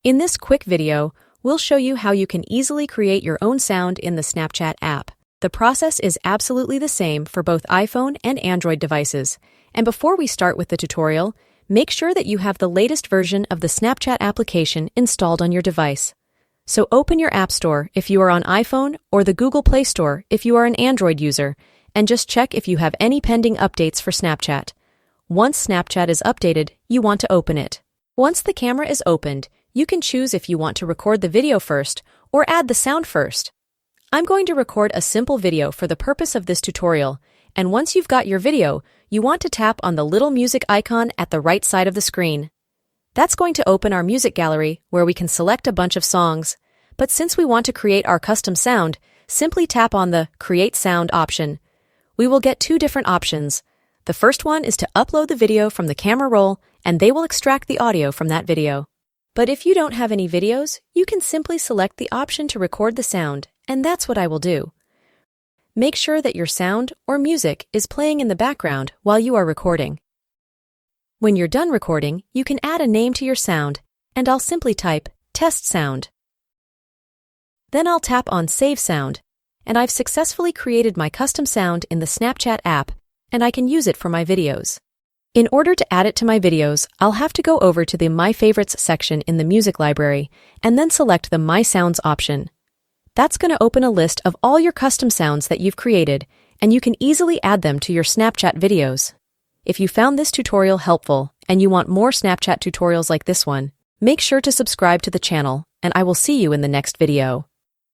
In this quick video, we'll show you how you can easily create your own sound in the Snapchat app. The process is absolutely the same for both iPhone and Android devices. And before we start with the tutorial, make sure that you have the latest version of the Snapchat application installed on your device. So open your App Store if you are on iPhone or the Google Play Store if you are an Android user, and just check if you have any pending updates for Snapchat. Once Snapchat is updated, you want to open it. Once the camera is opened, you can choose if you want to record the video first or add the sound first. I'm going to record a simple video for the purpose of this tutorial, and once you've got your video, you want to tap on the little music icon at the right side of the screen. That's going to open our music gallery where we can select a bunch of songs. But since we want to create our custom sound, simply tap on the Create Sound option. We will get two different options. The first one is to upload the video from the camera roll, and they will extract the audio from that video. But if you don't have any videos, you can simply select the option to record the sound, and that's what I will do. Make sure that your sound or music is playing in the background while you are recording. When you're done recording, you can add a name to your sound, and I'll simply type Test Sound. Then I'll tap on Save Sound, and I've successfully created my custom sound in the Snapchat app, and I can use it for my videos. In order to add it to my videos, I'll have to go over to the My Favorites section in the music library and then select the My Sounds option. That's going to open a list of all your custom sounds that you've created, and you can easily add them to your Snapchat videos. If you found this tutorial helpful and you want more Snapchat tutorials like this one, make sure to subscribe to the channel, and I will see you in the next video.